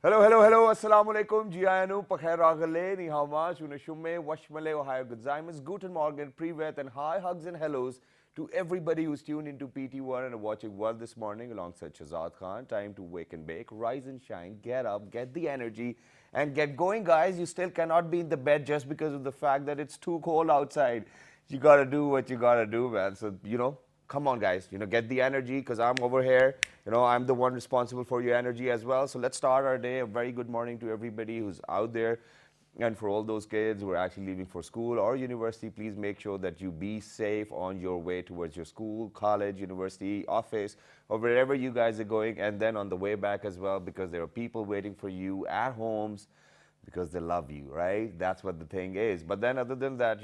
Hello, hello, hello. Assalamu alaikum. Jianu, Pakhair Ragale, Nihama, Shunashume, Washmale, Ohio Guzaimas, Guten Morgen, Privet, and hi, hugs and hellos to everybody who's tuned into PT1 and watching World this morning alongside Shazad Khan. Time to wake and bake, rise and shine, get up, get the energy, and get going, guys. You still cannot be in the bed just because of the fact that it's too cold outside. You gotta do what you gotta do, man. So, come on, guys, get the energy because I'm over here. I'm the one responsible for your energy as well. So let's start our day. A very good morning to everybody who's out there. And for all those kids who are actually leaving for school or university, please make sure that you be safe on your way towards your school, college, university, office, or wherever you guys are going. And then on the way back as well, because there are people waiting for you at homes because they love you, right? That's what the thing is. But then other than that,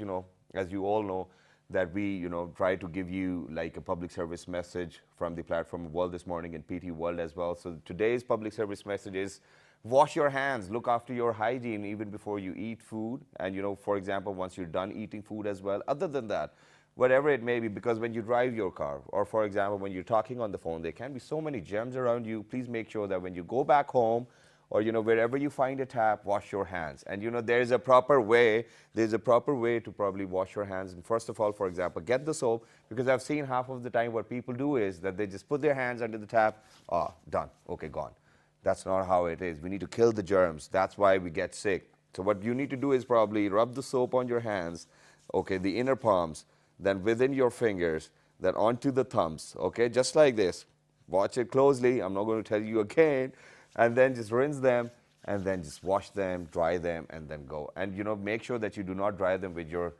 as you all know, that we, try to give you like a public service message from the platform World this morning and PT World as well. So today's public service message is wash your hands, look after your hygiene even before you eat food. And, for example, once you're done eating food as well. Other than that, whatever it may be, because when you drive your car or, for example, when you're talking on the phone, there can be so many germs around you. Please make sure that when you go back home, or wherever you find a tap, wash your hands. And there's a proper way to probably wash your hands. And first of all, for example, get the soap, because I've seen half of the time what people do is that they just put their hands under the tap, done, okay, gone. That's not how it is. We need to kill the germs. That's why we get sick. So what you need to do is probably rub the soap on your hands, okay, the inner palms, then within your fingers, then onto the thumbs, okay, just like this. Watch it closely. I'm not going to tell you again. And then just rinse them, and then just wash them, dry them, and then go. And make sure that you do not dry them with your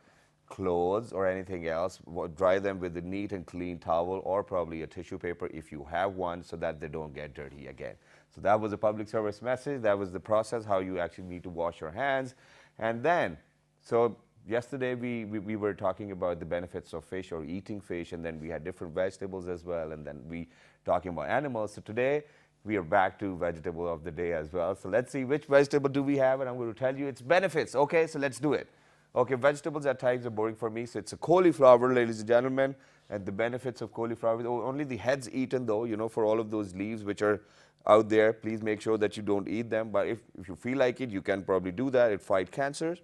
clothes or anything else. Dry them with a neat and clean towel or probably a tissue paper if you have one, so that they don't get dirty again. So that was a public service message. That was the process, how you actually need to wash your hands. And then, so yesterday we were talking about the benefits of fish or eating fish, and then we had different vegetables as well, and then we talking about animals. So today, we are back to vegetable of the day as well. So let's see which vegetable do we have, and I'm going to tell you its benefits. Okay, so let's do it. Okay, vegetables at times are boring for me, so it's a cauliflower, ladies and gentlemen. And the benefits of cauliflower, only the heads eaten though, for all of those leaves which are out there, please make sure that you don't eat them. But if you feel like it, you can probably do that. It fights cancers,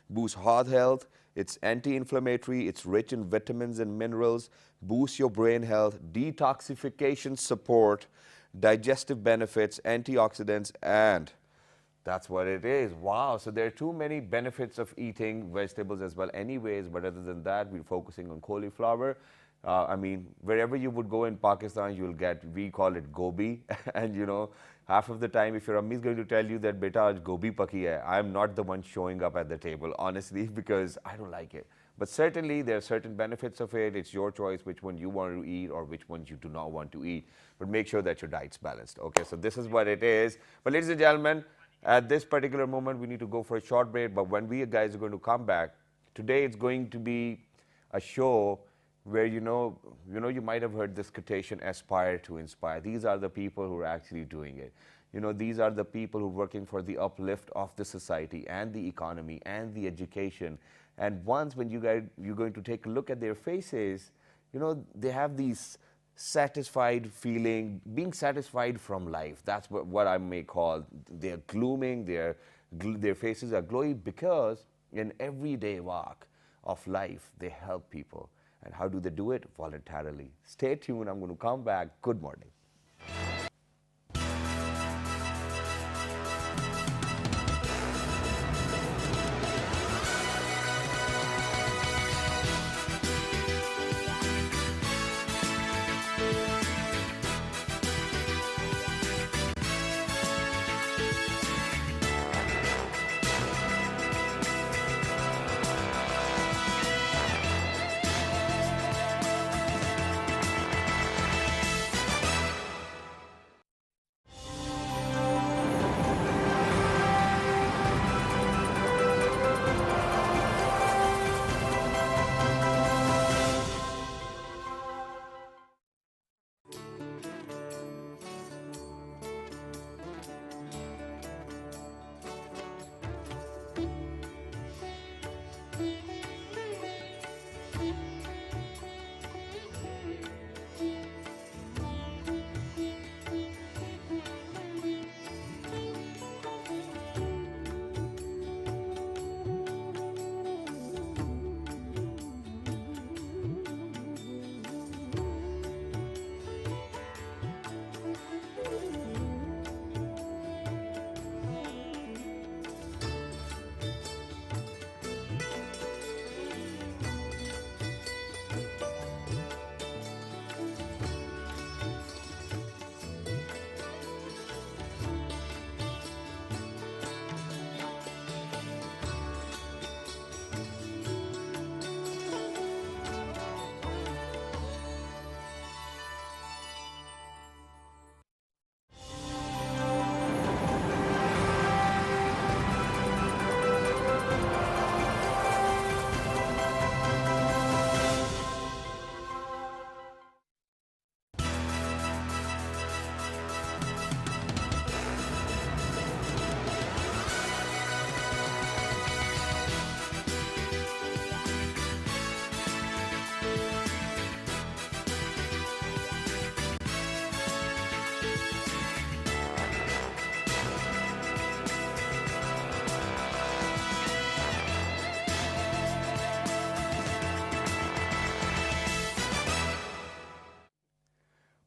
boosts heart health, it's anti-inflammatory, it's rich in vitamins and minerals, boosts your brain health, detoxification support, digestive benefits, antioxidants, and that's what it is. Wow. So there are too many benefits of eating vegetables as well anyways, but other than that, we're focusing on cauliflower. I mean, wherever you would go in Pakistan, you'll get, we call it gobi. And half of the time, if your ammi is going to tell you that beta aaj gobi paki hai, I'm not the one showing up at the table, honestly, because I don't like it. But certainly, there are certain benefits of it. It's your choice which one you want to eat or which ones you do not want to eat. But make sure that your diet's balanced. Okay, so this is what it is. But ladies and gentlemen, at this particular moment, we need to go for a short break. But when we guys are going to come back, today it's going to be a show where, you might have heard this quotation, aspire to inspire. These are the people who are actually doing it. These are the people who are working for the uplift of the society and the economy and the education. And once when you're going to take a look at their faces, they have these satisfied feeling, being satisfied from life. That's what I may call, they're glooming, their faces are glowy because in everyday walk of life, they help people. And how do they do it? Voluntarily. Stay tuned. I'm going to come back. Good morning.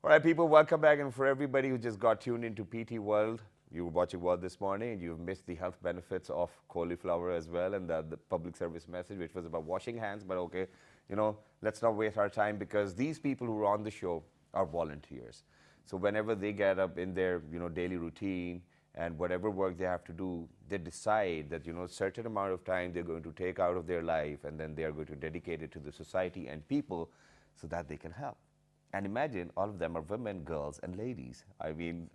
All right, people, welcome back. And for everybody who just got tuned into PT World, you were watching World this morning and you've missed the health benefits of cauliflower as well, and the public service message, which was about washing hands. But okay, let's not waste our time, because these people who are on the show are volunteers. So whenever they get up in their daily routine and whatever work they have to do, they decide that a certain amount of time they're going to take out of their life, and then they are going to dedicate it to the society and people so that they can help. And imagine all of them are women, girls, and ladies. I mean,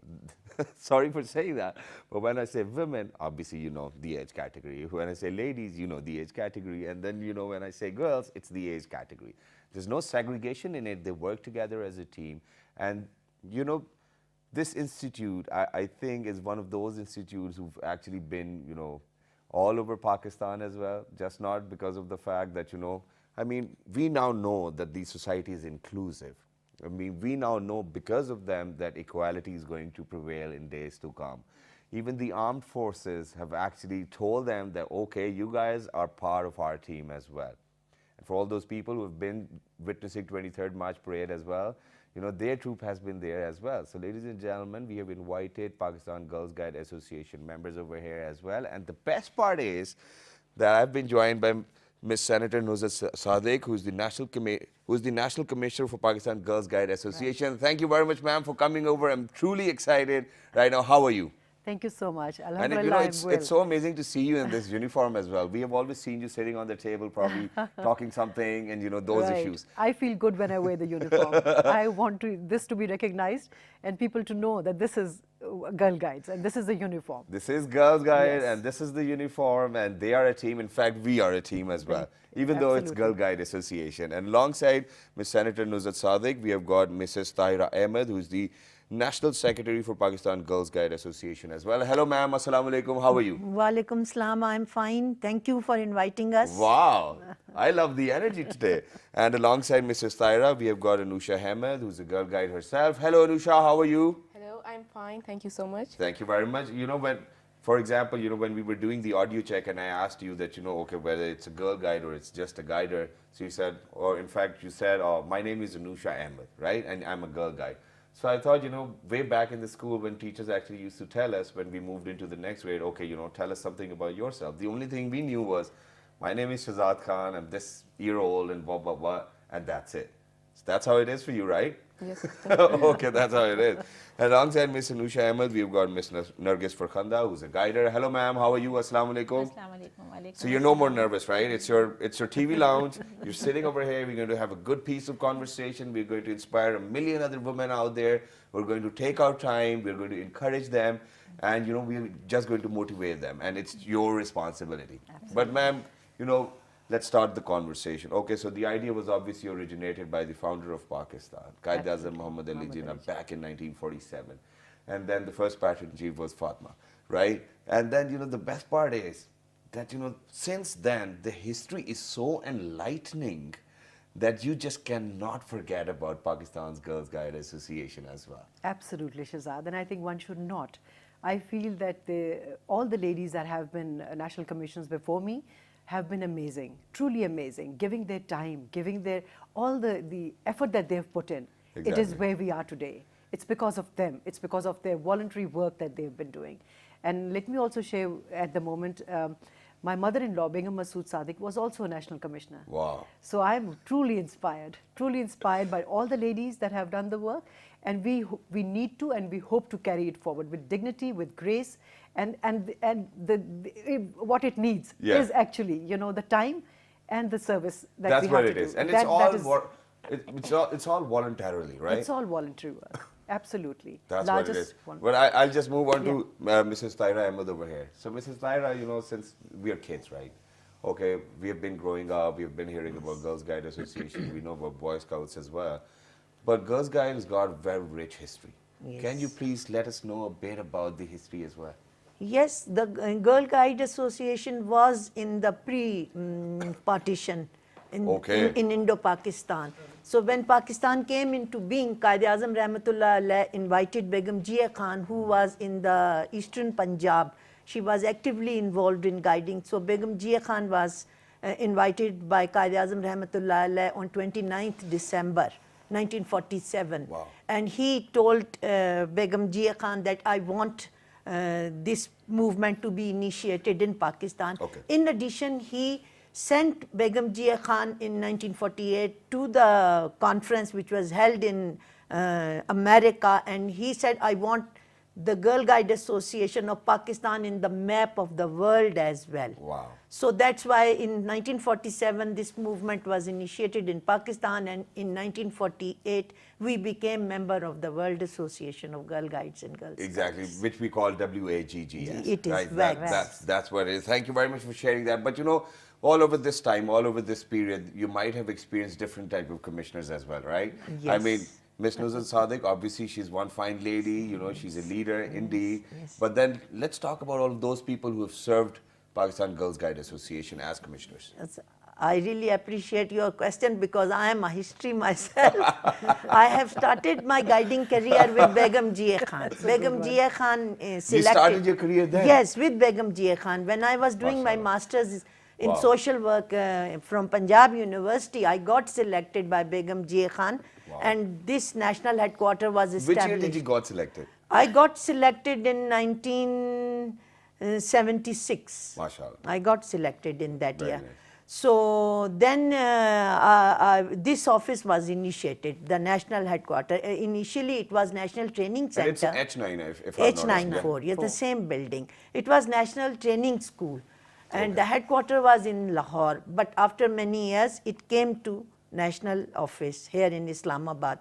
sorry for saying that, but when I say women, obviously the age category. When I say ladies, the age category. And then, when I say girls, it's the age category. There's no segregation in it. They work together as a team. And, this institute, I think, is one of those institutes who've actually been, all over Pakistan as well, just not because of the fact that, we now know that the society is inclusive. We now know because of them that equality is going to prevail in days to come. Even the armed forces have actually told them that, okay, you guys are part of our team as well. And for all those people who have been witnessing 23rd March parade as well, their troop has been there as well. So ladies and gentlemen, we have invited Pakistan Girls Guide Association members over here as well. And the best part is that I've been joined by Ms. Senator Nusrat Sadiq, who's the National Commissioner for Pakistan Girls Guide Association. Right. Thank you very much, ma'am, for coming over. I'm truly excited right now. How are you? Thank you so much. And it's so amazing to see you in this uniform as well. We have always seen you sitting on the table, probably talking something, and those issues. I feel good when I wear the uniform. I want this to be recognized and people to know that this is Girl Guides and this is the uniform. This is Girls Guide, yes. And this is the uniform, and they are a team. In fact, we are a team as well, even though it's Girl Guide Association. And alongside Ms. Senator Nusrat Sadiq, we have got Mrs. Tahira Ahmed, who's the National Secretary for Pakistan Girls Guide Association as well. Hello, ma'am. Assalamu alaikum. How are you? Walaikum salam. I'm fine. Thank you for inviting us. Wow. I love the energy today. And alongside Mrs. Tahira, we have got Anusha Ahmed, who's a Girl Guide herself. Hello, Anusha. How are you? Hello. I'm fine. Thank you so much. Thank you very much. For example, when we were doing the audio check and I asked you that, okay, whether it's a girl guide or it's just a guider. So you said, or in fact, you said, oh, my name is Anusha Ahmed, right? And I'm a girl guide. So I thought, way back in the school when teachers actually used to tell us when we moved into the next grade, okay, tell us something about yourself. The only thing we knew was, my name is Shahzad Khan, I'm this year old and blah, blah, blah, and that's it. So that's how it is for you, right? Yes. Okay, that's how it is. And alongside Miss Anusha Ahmed, we've got Miss Nargis Farkhanda, who's a guider. Hello, ma'am. How are you? Assalamu alaikum. Assalamu alaikum. So you're no more nervous, right? It's your TV lounge. You're sitting over here. We're going to have a good piece of conversation. We're going to inspire a million other women out there. We're going to take our time. We're going to encourage them. And, we're just going to motivate them. And it's your responsibility. Absolutely. But, ma'am, let's start the conversation. Okay, so the idea was obviously originated by the founder of Pakistan, Quaid-e-Azam Muhammad Ali Jinnah, back in 1947. And then the first patron chief was Fatma, right? And then, the best part is that, since then, the history is so enlightening that you just cannot forget about Pakistan's Girls Guide Association as well. Absolutely, Shahzad. And I think one should not. I feel that all the ladies that have been national commissions before me have been amazing, truly amazing, giving their time, giving all the effort that they've put in. Exactly. It is where we are today. It's because of them. It's because of their voluntary work that they've been doing. And let me also share at the moment, my mother-in-law, Begum Masood Sadiq, was also a national commissioner. Wow. So I'm truly inspired by all the ladies that have done the work. And we need to and we hope to carry it forward with dignity, with grace, and what it needs is actually, the time and the service that we have to do. That's what it is. And it's all voluntarily, right? It's all voluntary work. Absolutely. That's what it is. But I'll just move on to Mrs. Tahira Ahmed over here. So Mrs. Tahira, since we are kids, right? Okay, we have been growing up, we have been hearing about Girls Guide Association, we know about Boy Scouts as well. But Girls Guide has got a very rich history. Yes. Can you please let us know a bit about the history as well? Yes, the Girl Guide Association was in the pre-partition in Indo-Pakistan. So when Pakistan came into being, Quaid-e-Azam Rahmatullah Alayh invited Begum Jia Khan, who was in the eastern Punjab. She was actively involved in guiding. So Begum Jia Khan was invited by Quaid-e-Azam Rahmatullah Alayh on 29th December 1947. Wow. And he told Begum Jia Khan that I want this movement to be initiated in Pakistan. Okay. In addition, he sent Begum Jia Khan in 1948 to the conference which was held in America, and he said, I want the Girl Guide Association of Pakistan in the map of the world as well. Wow. So that's why in 1947 this movement was initiated in Pakistan, and in 1948 we became member of the World Association of Girl Guides and Girls Exactly, Guides. which we call WAGGS. It is right? WAGGS. That's what it is. Thank you very much for sharing that. But you know, all over this time, all over this period, you might have experienced different type of commissioners as well, right? I Yes. mean, Miss Nuzul Sadiq, obviously she's one fine lady, you know, she's a leader indeed. yes. But then let's talk about all of those people who have served Pakistan Girls Guide Association as commissioners. Yes, I really appreciate your question because I am a history myself. I have started my guiding career with Begum Jia Khan. Begum Jia Khan selected. You started your career there? Yes, with Begum Jia Khan. When I was doing my Mashallah. master's in Wow. social work from Punjab University, I got selected by Begum Jia Khan, Wow. and this national headquarter was Which year established. did you got selected? I got selected in 1976. Mashallah. I got selected in that Very year. nice. So then this office was initiated, the national headquarter. Initially it was National Training And it's Center. H9, if I'm not wrong. H94, yes, the same building. It was National Training School, and the headquarter was in Lahore. But after many years, it came to National Office here in Islamabad.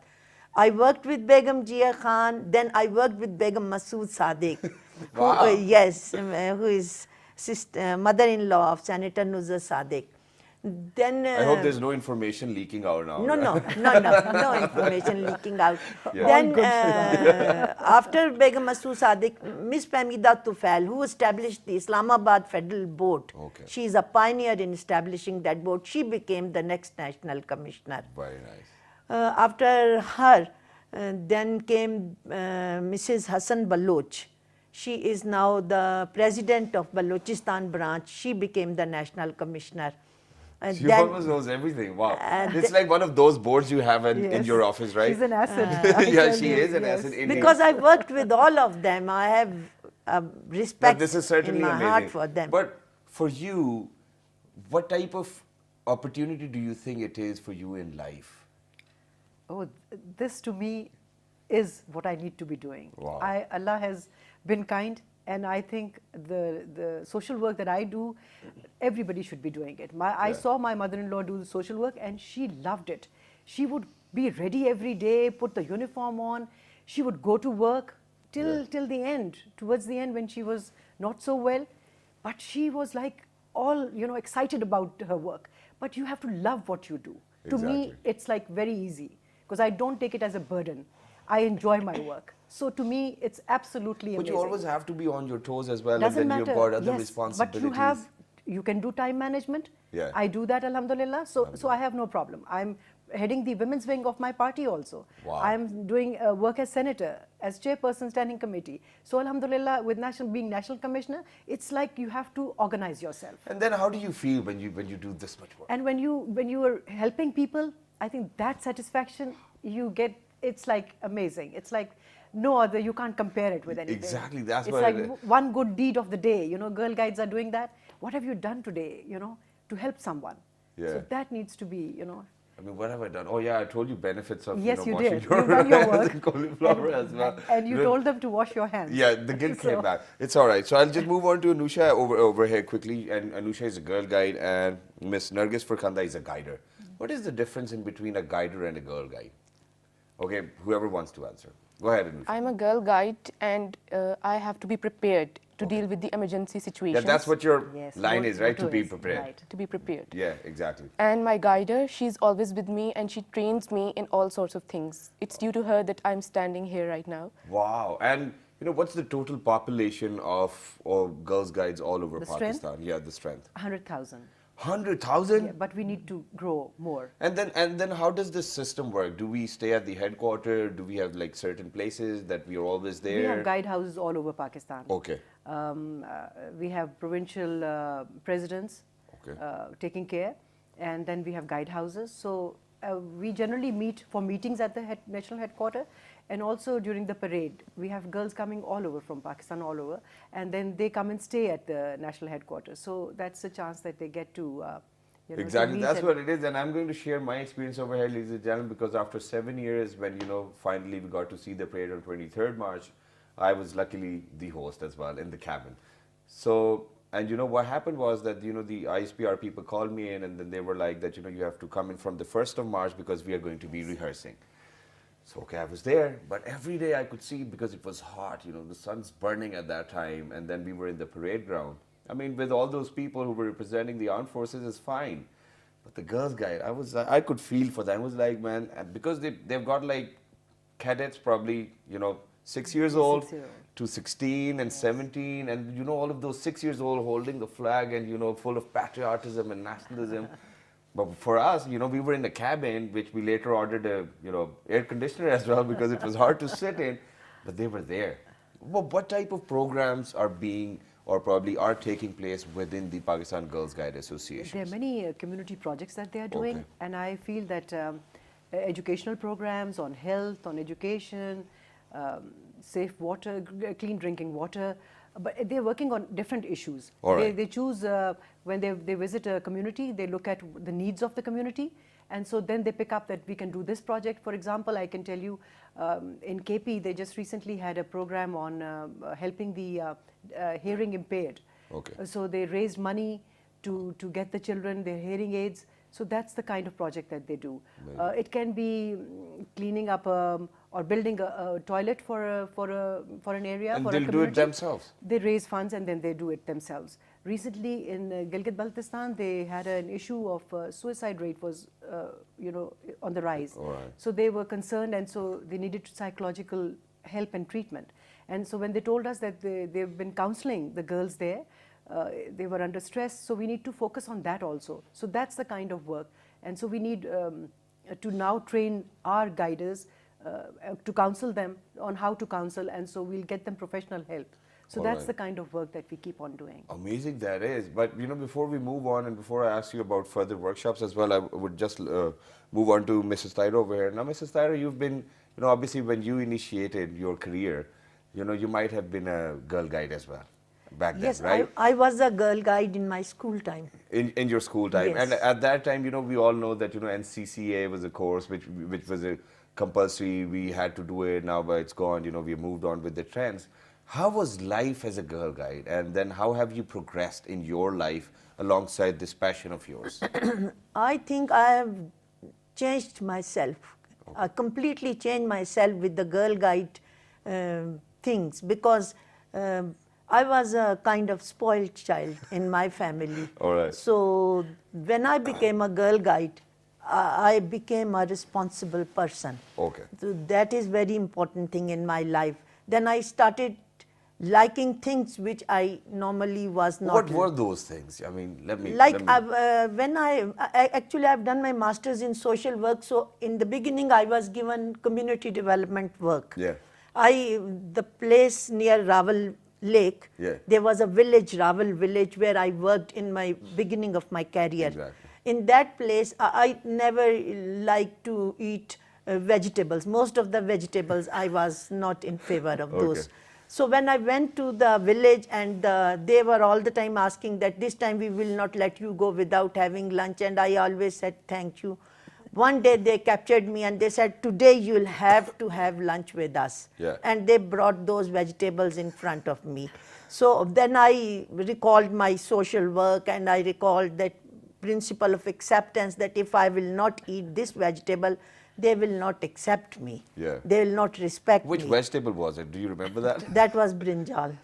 I worked with Begum Jia Khan, then I worked with Begum Masood Sadiq, who, Wow. who is mother-in-law of Senator Nuzul Sadiq. Then I hope there's no information leaking out now. no information leaking out. Yeah. Then after Begum Masood Sadiq, Miss Pamida Tufail, who established the Islamabad Federal Board, Okay. she is a pioneer in establishing that board. She became the next national commissioner. Very nice. After her, then came Mrs. Hassan Baloch. She is now the president of Balochistan branch. She became the national commissioner. And She then- almost knows everything. Wow. It's like one of those boards you have in Yes. your office, right? She's an asset. I Yeah, tell she you, is an yes. asset. because I worked with all of them. I have respect But this is certainly in my amazing. heart for them. But for you, what type of opportunity do you think it is for you in life? Oh, this to me is what I need to be doing. Wow. Allah has been kind, and I think the social work that I do, everybody should be doing it. I Yeah. saw my mother-in-law do the social work, and she loved it. She would be ready every day, put the uniform on. She would go to work till the end, towards the end when she was not so well. But she was like all, excited about her work. But you have to love what you do. To me, Exactly. it's like very easy because I don't take it as a burden. I enjoy my work. So to me, it's absolutely But amazing. you always have to be on your toes as well, Doesn't and then matter. you've got other Yes, responsibilities. but you can do time management. Yeah. I do that, alhamdulillah. So I have no problem. I'm heading the women's wing of my party also. Wow. I'm doing work as senator, as chairperson standing committee. So alhamdulillah, with being national commissioner, it's like you have to organize yourself. And then how do you feel when you do this much work? And when you are helping people, I think that satisfaction you get, it's like amazing. It's like no other, you can't compare it with anything. Exactly, that's it's what like it is. one good deed of the day. Girl guides are doing that. What have you done today, to help someone? Yeah. So that needs to be, I mean, what have I done? Oh yeah, I told you benefits of Yes, you washing did. your You've done your hands work. and cauliflower as well. And you Then- told them to wash your hands. Yeah, the guilt came So- back. It's all right. So I'll just move on to Anusha over here quickly. And Anusha is a girl guide, and Miss Nargis Furkanda is a guider. What is the difference in between a guider and a girl guide? Okay, whoever wants to answer. Go ahead, Anusha. I'm a girl guide, and I have to be prepared to deal with the emergency Yeah, situations. that's what your Yes, line is, right? To motto be is, prepared. right. To be prepared. Yeah, exactly. And my guider, she's always with me, and she trains me in all sorts of things. It's due to her that I'm standing here right now. Wow. And what's the total population of girls guides all over The strength? Pakistan? Yeah, the strength. 100,000. 100,000? Yeah, but we need to grow more. And then how does this system work? Do we stay at the headquarters? Do we have like certain places that we are always there? We have guide houses all over Pakistan. Okay. We have provincial presidents Okay. taking care, and then we have guide houses. So we generally meet for meetings at the national headquarters, and also during the parade. We have girls coming all over from Pakistan, all over, and then they come and stay at the national headquarters. So that's a chance that they get to. To Exactly, meet that's and what it is, and I'm going to share my experience over here, ladies and gentlemen, because after 7 years, when finally we got to see the parade on 23rd March, I was luckily the host as well in the cabin. So, and what happened was that the ISPR people called me in, and then they were like that you have to come in from the 1st of March because we are going to be rehearsing. So okay, I was there, but every day I could see, because it was hot, the sun's burning at that time, and then we were in the parade ground. I mean, with all those people who were representing the armed forces, is fine. But the Girls Guide, I could feel for them. I was like, man, and because they've got like cadets probably, 6 years old 6 year old. to 16 and 17, and all of those 6 years old holding the flag and full of patriotism and nationalism. But for us, we were in a cabin, which we later ordered a, air conditioner as well, because it was hard to sit in, but they were there. Well, what type of programs are being, or probably are taking place within the Pakistan Girls Guide Association? There are many community projects that they are doing, Okay. and I feel that educational programs on health, on education, safe water, clean drinking water, but they're working on different issues. All right. They choose, when they visit a community, they look at the needs of the community, and so then they pick up that we can do this project. For example, I can tell you, in KP, they just recently had a program on helping the hearing impaired. Okay. So they raised money to get the children their hearing aids. So that's the kind of project that they do. It can be cleaning up or building a toilet for an area, And for a they'll community. do it themselves. They raise funds and then they do it themselves. Recently in Gilgit-Baltistan, they had an issue of suicide rate was on the rise. All right. So they were concerned, and so they needed psychological help and treatment. And so when they told us that they've been counseling the girls there, they were under stress, so we need to focus on that also. So that's the kind of work. And so we need to now train our guiders to counsel them on how to counsel, and so we'll get them professional help. So All that's right. the kind of work that we keep on doing. Amazing that is. But before we move on, and before I ask you about further workshops as well, I would just move on to Mrs. Tyra over here. Now, Mrs. Tyra, you've been, obviously when you initiated your career, you might have been a girl guide as well back then, Yes, right? I was a girl guide in my school time. In your school time. Yes. And at that time, we all know that, NCCA was a course which was a compulsory, we had to do it. Now, but it's gone, we moved on with the trends. How was life as a girl guide? And then how have you progressed in your life alongside this passion of yours? I think I have changed myself. I completely changed myself with the girl guide things, because I was a kind of spoiled child in my family. All right. So when I became a girl guide, I became a responsible person. Okay. So that is very important thing in my life. Then I started liking things which I normally was not. What were those things? I mean, let me... Like let me- when actually I've done my master's in social work, so in the beginning I was given community development work. Yeah. The place near Raval Lake, Yeah. there was a village, Raval village, where I worked in my beginning of my career. Exactly. In that place, I never liked to eat vegetables. Most of the vegetables I was not in favor of those. Okay. So when I went to the village, and they were all the time asking that this time we will not let you go without having lunch, and I always said thank you. One day they captured me and they said, today you will have to have lunch with us. Yeah. And they brought those vegetables in front of me. So then I recalled my social work, and I recalled that principle of acceptance, that if I will not eat this vegetable, they will not accept me. Yeah. They will not respect Which me. vegetable was it? Do you remember that? That was brinjal.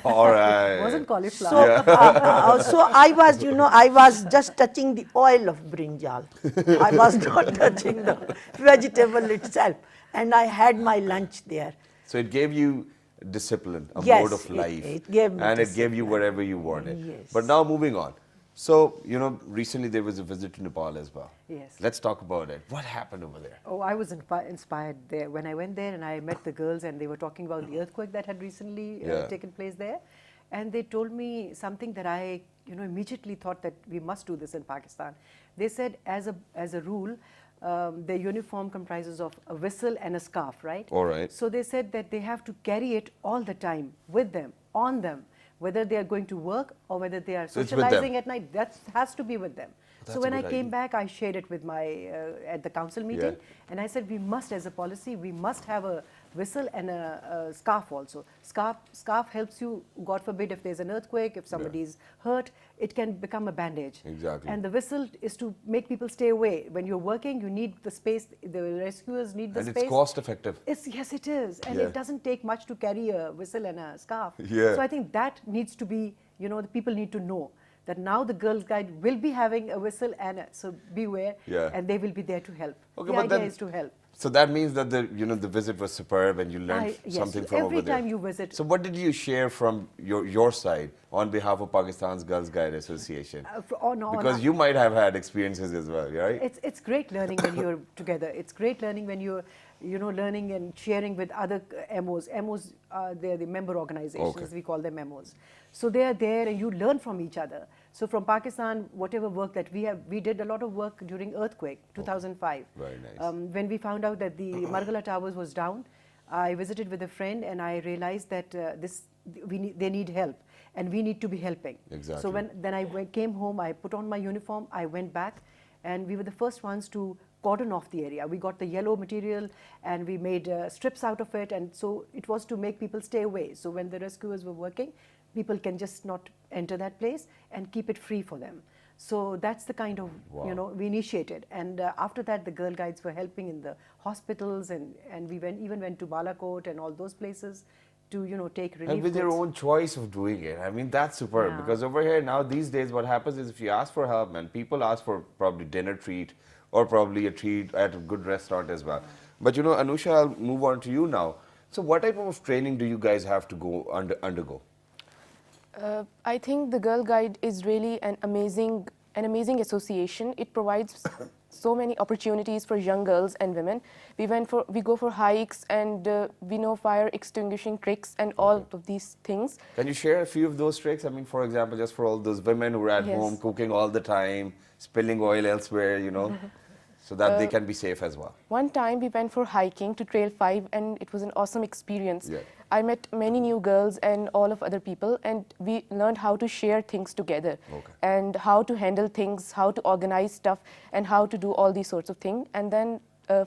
All right. Wasn't So, cauliflower. so I was, I was just touching the oil of brinjal. I was not touching the vegetable itself. And I had my lunch there. So it gave you discipline, a Yes, mode of it- life. it gave me and it gave discipline. you whatever you wanted. Yes. But now moving on. So, recently there was a visit to Nepal as well. Yes. Let's talk about it. What happened over there? Oh, I was inspired there when I went there, and I met the girls, and they were talking about the earthquake that had recently Yeah. taken place there. And they told me something that I immediately thought that we must do this in Pakistan. They said, as a rule, their uniform comprises of a whistle and a scarf, right? All right. So they said that they have to carry it all the time with them, on them, whether they are going to work or whether they are So it's with them. socializing at night. That has to be with them. That's So a when I good came idea. back, I shared it with my at the council meeting, Yeah. and I said we must, as a policy, we must have a whistle and a scarf also. Scarf helps you, God forbid, if there's an earthquake, if somebody's hurt, it can become a bandage. Exactly. And the whistle is to make people stay away. When you're working, you need the space. The rescuers need the And space. it's cost effective. Yes, it is, and Yeah. it doesn't take much to carry a whistle and a scarf. Yeah. So I think that needs to be, the people need to know that now the Girls Guide will be having a whistle so beware, Yeah. and they will be there to help. Okay, the but idea then- is to help. So that means that the visit was superb and you learned Yes, something from every over there. time you visit. So what did you share from your side on behalf of Pakistan's Girls Guide Association? Because you might have had experiences as well, right? It's great learning when you're together. It's great learning when you're, learning and sharing with other MOs. MOs, they're the member organizations. Okay. We call them MOs. So they are there and you learn from each other. So from Pakistan, whatever work that we did a lot of work during earthquake, 2005. Very nice. When we found out that the Margala Towers was down, I visited with a friend and I realized that they need help and we need to be helping. Exactly. So then I came home, I put on my uniform, I went back, and we were the first ones to cordon off the area. We got the yellow material and we made strips out of it, and so it was to make people stay away. So when the rescuers were working, people can just not enter that place and keep it free for them. So that's the kind of, we initiated. And after that, the Girl Guides were helping in the hospitals, and we even went to Balakot and all those places to, take relief And with your goods. own choice of doing it. I mean, that's superb. Yeah. Because over here now, these days, what happens is if you ask for help, man, people ask for probably dinner treat or probably a treat at a good restaurant as well. But Anusha, I'll move on to you now. So what type of training do you guys have to go undergo? I think the Girl Guide is really an amazing association. It provides so many opportunities for young girls and women. We go for hikes, and we know fire extinguishing tricks and all of these things. Can you share a few of those tricks? I mean, for example, just for all those women who are at Yes. home cooking all the time, spilling oil elsewhere, so that they can be safe as well. One time we went for hiking to Trail 5, and it was an awesome experience. Yeah. I met many new girls and all of other people, and we learned how to share things together, Okay. and how to handle things, how to organize stuff, and how to do all these sorts of things. And then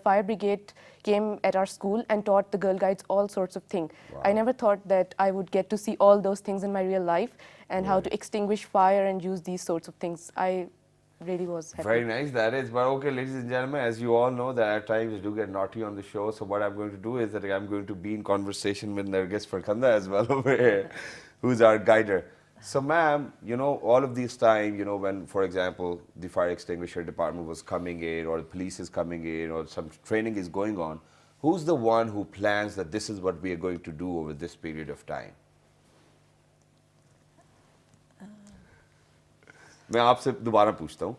fire brigade came at our school and taught the Girl Guides all sorts of things. Wow. I never thought that I would get to see all those things in my real life, and how to extinguish fire and use these sorts of things. I really was happy. Very nice, that is. But okay, ladies and gentlemen, as you all know, that at times I do get naughty on the show. So what I'm going to do is that I'm going to be in conversation with Nargis Farkhanda as well over here, who's our guider. So ma'am, all of this time, when, for example, the fire extinguisher department was coming in, or the police is coming in, or some training is going on, who's the one who plans that this is what we are going to do over this period of time? मैं आपसे दोबारा पूछता हूँ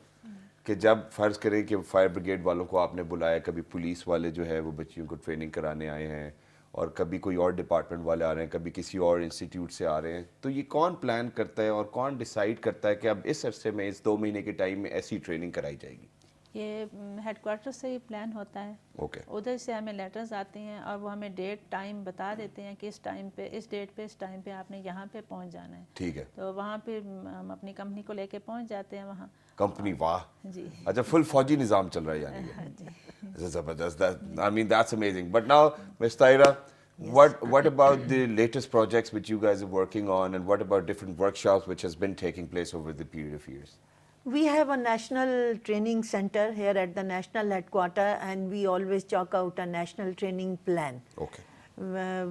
कि जब फर्ज करें कि फायर ब्रिगेड वालों को आपने बुलाया, कभी पुलिस वाले जो है वो बच्चियों को ट्रेनिंग कराने आए हैं, और कभी कोई और डिपार्टमेंट वाले आ रहे हैं, कभी किसी और इंस्टीट्यूट से आ रहे हैं, तो ये कौन प्लान करता है और कौन डिसाइड करता है कि अब इस अरसे में, इस 2 महीने के टाइम में ऐसी ट्रेनिंग कराई जाएगी? ये हेडक्वार्टर से ही प्लान होता है। ओके। उधर से हमें लेटर्स आते हैं और वो हमें डेट टाइम बता देते हैं कि इस टाइम पे, इस डेट पे, इस टाइम पे आपने यहाँ पे पहुँच जाना है। ठीक है। तो वहाँ पे हम अपनी कंपनी को लेके पहुँच जाते हैं वहाँ। कंपनी, वाह जी। अच्छा, फुल फौजी निज़ाम चल रहा है यानी हाँ जी। Zabardast. I mean, that's amazing. But now, Ms. Taira, what about the latest projects which you guys are working on, and what about different workshops which has been taking place over the period of years? We have a national training center here at the national headquarter, and we always chalk out a national training plan. Okay.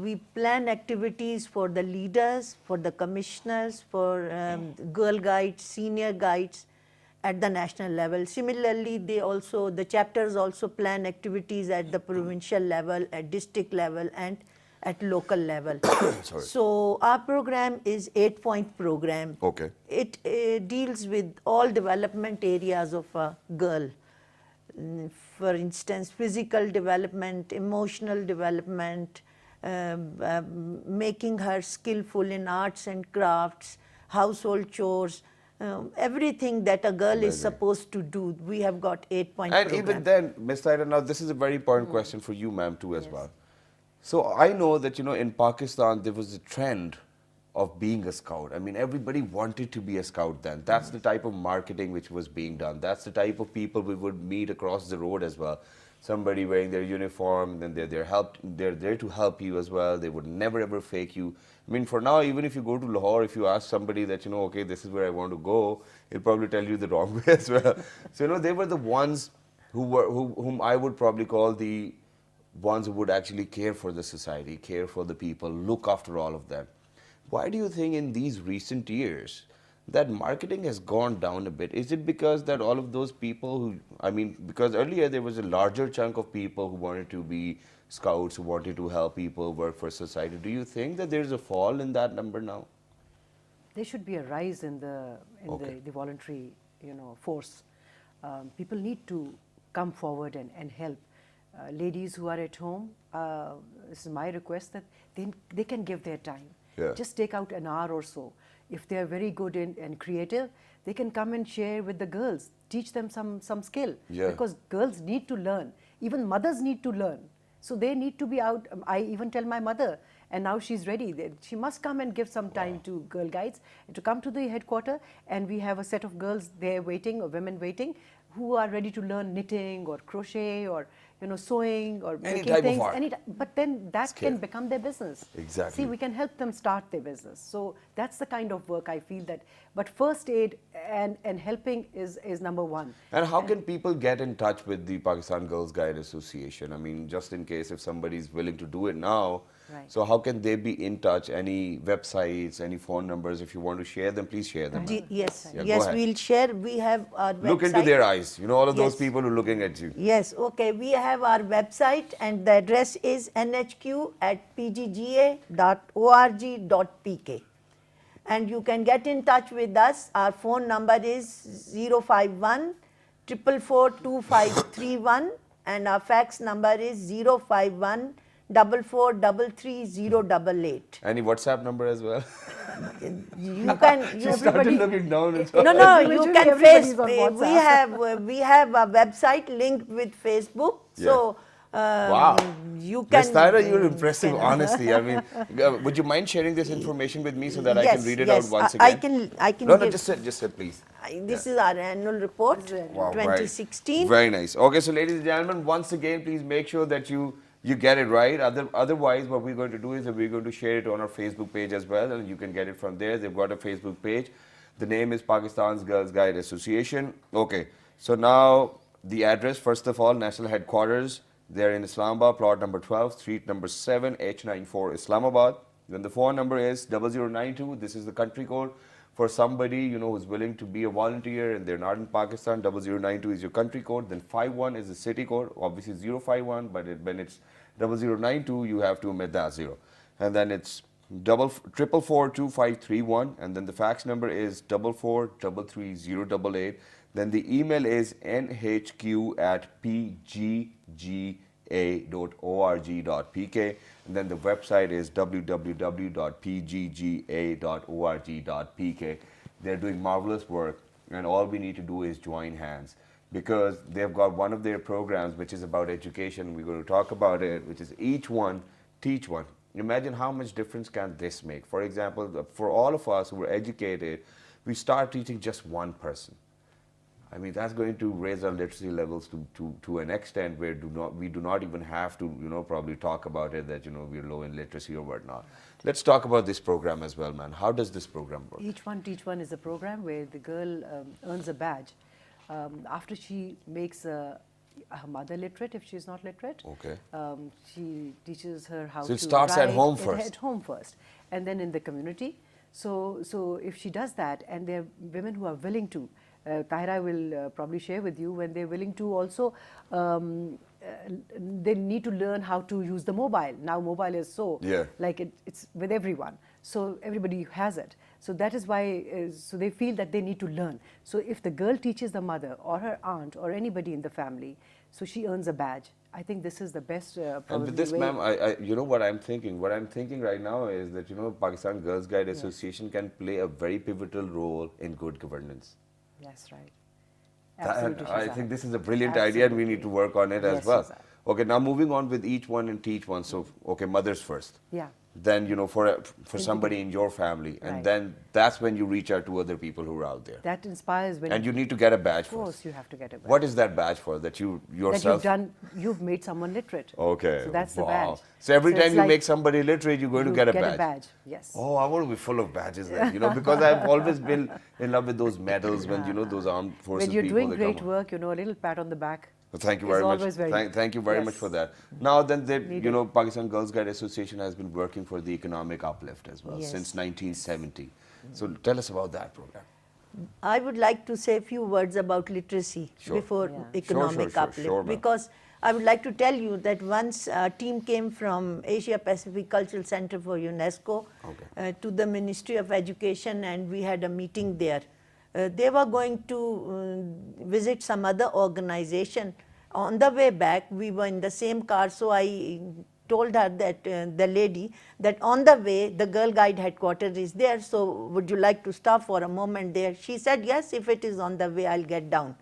We plan activities for the leaders, for the commissioners, for girl guides, senior guides at the national level. Similarly, the chapters also plan activities at the provincial level, at district level, and at local level. Sorry. So our program is 8-point program. Okay. It deals with all development areas of a girl. For instance, physical development, emotional development, making her skillful in arts and crafts, household chores, everything that a girl is supposed to do. We have got 8-point And program. even then, Ms. Taira, now this is a very important question for you, ma'am, too, as well. So I know that, in Pakistan, there was a trend of being a scout. I mean, everybody wanted to be a scout then. That's the type of marketing which was being done. That's the type of people we would meet across the road as well. Somebody wearing their uniform, then they're there to help you as well. They would never ever fake you. I mean, for now, even if you go to Lahore, if you ask somebody that, okay, this is where I want to go, he'll probably tell you the wrong way as well. So, they were the ones whom I would probably call the ones who would actually care for the society, care for the people, look after all of them. Why do you think in these recent years that marketing has gone down a bit? Is it because that all of those people because earlier there was a larger chunk of people who wanted to be scouts, who wanted to help people, work for society. Do you think that there's a fall in that number now? There should be a rise in the voluntary, force. People need to come forward and help. Ladies who are at home, this is my request that they can give their time. Yeah. Just take out an hour or so. If they are very good and creative, they can come and share with the girls, teach them some skill. Yeah. Because girls need to learn. Even mothers need to learn. So they need to be out. I even tell my mother, and now she's ready. She must come and give some time to Girl Guides, to come to the headquarter, and we have a set of girls there waiting, or women waiting, who are ready to learn knitting or crochet or sewing or Any making type of things. art. But then that Skill. can become their business. Exactly. See, we can help them start their business. So that's the kind of work I feel that. But first aid and helping is number one. And how can people get in touch with the Pakistan Girls Guide Association? I mean, just in case if somebody is willing to do it now, Right. so how can they be in touch? Any websites, any phone numbers? If you want to share them, please share them. ma'am. Yes, Yeah, go yes, ahead. we'll share. We have our website. Look into their eyes. All of those Yes. people who are looking at you. Yes, okay. We have our website, and the address is nhq@pgga.org.pk. And you can get in touch with us. Our phone number is 051 444 2531, and our fax number is 051 4433088. Any WhatsApp number as well? You can. She started looking down. And No, no, you Eventually can everybody's Facebook. on WhatsApp. We have a website linked with Facebook. So Wow. you can. Ms. Taira, you're impressive, honestly. I mean, would you mind sharing this information with me so that I can read it out once again? I can. No, give, just say, please. This is our annual report, Wow, right. 2016. Very nice. Okay, so ladies and gentlemen, once again, please make sure that you get it right. Otherwise, what we're going to do is that we're going to share it on our Facebook page as well, and you can get it from there. They've got a Facebook page. The name is Pakistan's Girls Guide Association. Okay, so now the address, first of all, national headquarters. They're in Islamabad, plot number 12, street number 7, H94, Islamabad. Then the phone number is 0092. This is the country code. For somebody, who's willing to be a volunteer and they're not in Pakistan, 0092 is your country code. Then 51 is the city code, obviously 051, but when it's 0092, you have to omit that 0. And then it's 4442531, and then the fax number is 44333088. Then the email is nhq@pgga.org.pk, and then the website is www.pgga.org.pk. They're doing marvelous work, and all we need to do is join hands, because they've got one of their programs which is about education. We're going to talk about it, which is each one, teach one. Imagine how much difference can this make. For example, for all of us who are educated, we start teaching just one person. I mean, that's going to raise our literacy levels to an extent where we do not even have to, probably talk about it that, we're low in literacy or whatnot. Let's talk about this program as well, man. How does this program work? Each One Teach One is a program where the girl earns a badge after she makes her mother literate if she's not literate. Okay. She teaches her how to So it starts at write home first. At home first, and then in the community. So if she does that, and there are women who are willing to, Tahira will probably share with you, when they're willing to also, they need to learn how to use the mobile. Now mobile is so, like it's with everyone. So everybody has it. So that is why, so they feel that they need to learn. So if the girl teaches the mother or her aunt or anybody in the family, so she earns a badge. I think this is the best And probably with this, way. ma'am, you know what I'm thinking? What I'm thinking right now is that, you know, Pakistan Girls Guide Association can play a very pivotal role in good governance. That's right. That- Absolutely, I Shazad. think this is a brilliant idea and we need to work on it as Yes, well. Shazad. Okay, now moving on with each one and teach one. So, okay, mothers first. Yeah. Then, you know, for somebody in your family. And Right. then that's when you reach out to other people who are out there. That inspires when And you need to get a badge of course first. you have to get a badge. What is that badge for? That you that yourself... you've made someone literate. Okay. So that's the wow. badge. So every it's time you like make somebody literate, you're going to get a badge. Yes. Oh, I want to be full of badges then, you know, because I've always been in love with those medals when, you know, those armed forces When you're people, doing they great come on. work, you know, a little pat on the back. Well, thank you is very much. always very Thank you very much yes. for that. Now then, Needed. you know, Pakistan Girls Guide Association has been working for the economic uplift as well Yes. since 1970. So tell us about that program. I would like to say a few words about literacy Sure. before Yeah. economic Sure, uplift, ma'am. because I would like to tell you that once a team came from Asia Pacific Cultural Center for UNESCO to the Ministry of Education, and we had a meeting there. They were going to visit some other organization. On the way back, we were in the same car, so I told her that the lady that on the way the Girl Guide headquarters is there, so would you like to stop for a moment there? She said yes, if it is on the way I'll get down.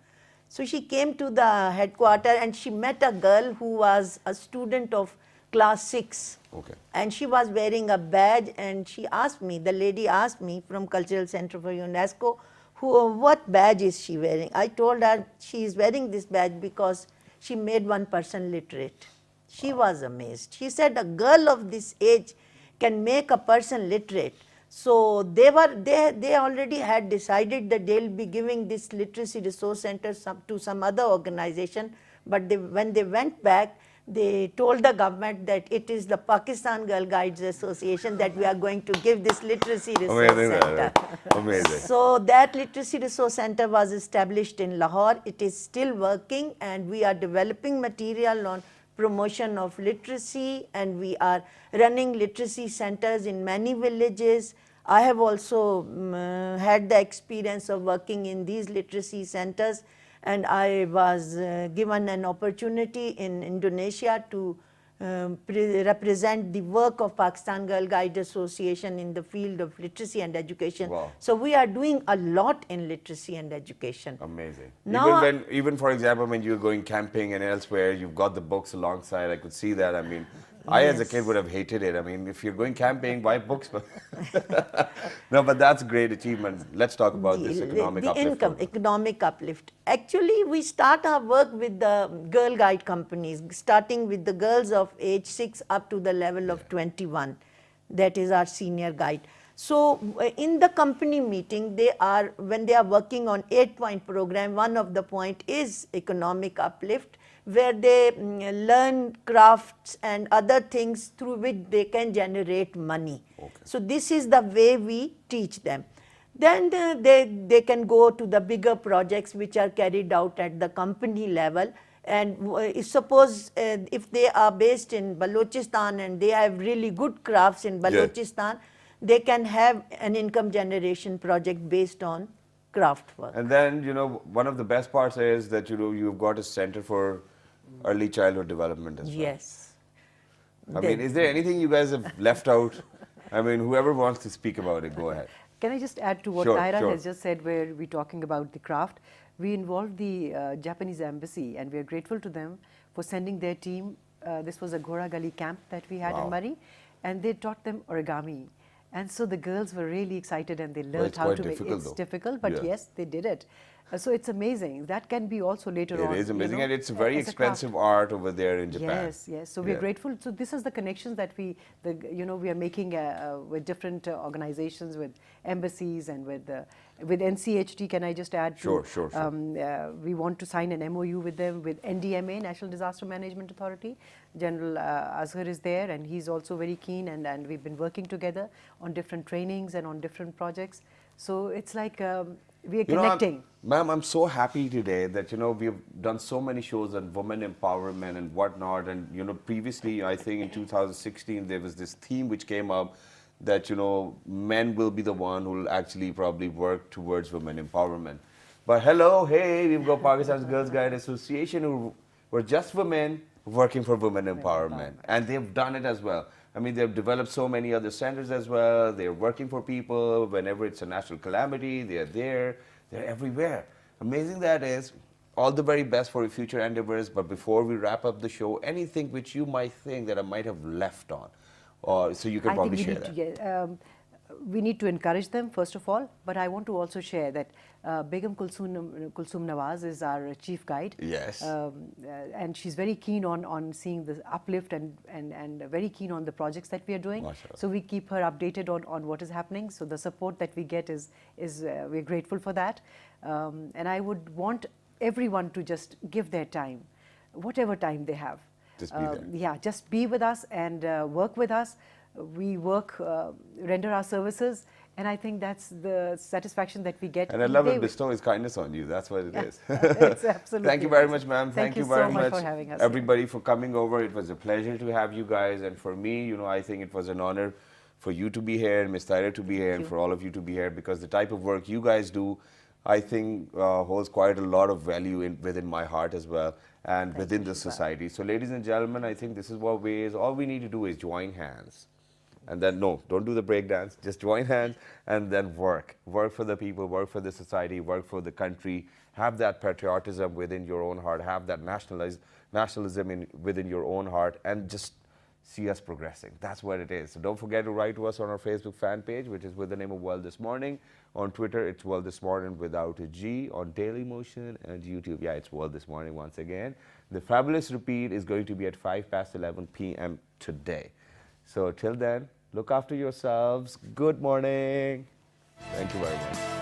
So she came to the headquarters and she met a girl who was a student of class 6. Okay. And she was wearing a badge, and she asked me, the lady asked me from Cultural Center for UNESCO, what badge is she wearing? I told her she is wearing this badge because she made one person literate. She was amazed. She said a girl of this age can make a person literate. So they already had decided that they'll be giving this literacy resource center to some other organization, but when they went back, they told the government that it is the Pakistan Girl Guides Association that we are going to give this literacy resource Amazing. center. Amazing. So that literacy resource center was established in Lahore. It is still working, and we are developing material on promotion of literacy, and we are running literacy centers in many villages. I have also had the experience of working in these literacy centers, and I was given an opportunity in Indonesia to represent the work of Pakistan Girl Guide Association in the field of literacy and education. Wow. So we are doing a lot in literacy and education. Amazing. Now- Even for example, when you're going camping and elsewhere, you've got the books alongside. I could see that. I mean, I as a kid would have hated it. I mean, if you're going camping, buy books. No, but that's a great achievement. Let's talk about this economic the uplift. income, economic uplift. Actually, we start our work with the Girl Guide companies, starting with the girls of age 6 up to the level of 21. That is our senior guide. So in the company meeting, when they are working on 8-point program, one of the point is economic uplift, where they learn crafts and other things through which they can generate money. So this is the way we teach them. Then they can go to the bigger projects which are carried out at the company level. And suppose if they are based in Balochistan and they have really good crafts in Balochistan, they can have an income generation project based on craft work. And then, you know, one of the best parts is that, you know, you've got a center for early childhood development as well. Yes. I mean, is there anything you guys have left out? I mean, whoever wants to speak about it, go ahead. Can I just add to what Sure, Tyra sure. has just said, where we're talking about the craft? We involved the Japanese embassy, and we are grateful to them for sending their team. This was a Ghora Gali camp that we had in Murray, and they taught them origami. And so the girls were really excited, and they learned it's how quite to make it. difficult It's though. difficult, but Yeah. yes, they did it. So it's amazing. That can be also later on. It is you amazing, know, and it's a very as a craft. expensive art over there in Japan. Yes, yes. So we're grateful. So this is the connections that we are making with different organizations, with embassies, and with NCHT. Can I just add? Sure. We want to sign an MOU with them, with NDMA, National Disaster Management Authority. General Azhar is there, and he's also very keen. And we've been working together on different trainings and on different projects. So it's like we are connecting. Ma'am, I'm so happy today that, you know, we've done so many shows on women empowerment and whatnot. And, you know, previously, I think in 2016, there was this theme which came up that, you know, men will be the one who will actually probably work towards women empowerment. But hello, hey, we've got Pakistan's Girls Guide Association who were just women working for women empowerment. And they've done it as well. I mean, they've developed so many other centers as well. They're working for people. Whenever it's a national calamity, they're there. They're everywhere. Amazing that is. All the very best for your future endeavors. But before we wrap up the show, anything which you might think that I might have left on, or so you can I probably think share that. We need to encourage them, first of all, but I want to also share that Begum Kulsum Nawaz is our chief guide. Yes. And she's very keen on seeing the uplift and very keen on the projects that we are doing. Mashallah. So we keep her updated on what is happening. So the support that we get is we're grateful for that. And I would want everyone to just give their time, whatever time they have. Just be there. Yeah, just be with us and work with us. We work, render our services, and I think that's the satisfaction that we get. And I love it, bestow his kindness on you. That's what it is. It's absolutely. Thank you very much, ma'am. Thank you very so much for having us. Everybody for coming over. It was a pleasure to have you guys. And for me, I think it was an honor for you to be here and Ms. Tyra to be here and for all of you to be here, because the type of work you guys do, I think, holds quite a lot of value within my heart as well and within the society. So ladies and gentlemen, I think this is what all we need to do is join hands. And then, no, don't do the break dance, just join hands and then work. Work for the people, work for the society, work for the country. Have that patriotism within your own heart, have that nationalism within your own heart, and just see us progressing. That's what it is. So don't forget to write to us on our Facebook fan page, which is with the name of World This Morning. On Twitter, it's World This Morning without a G. On Dailymotion and YouTube, yeah, it's World This Morning once again. The fabulous repeat is going to be at 11 p.m. today. So till then, look after yourselves. Good morning. Thank you very much.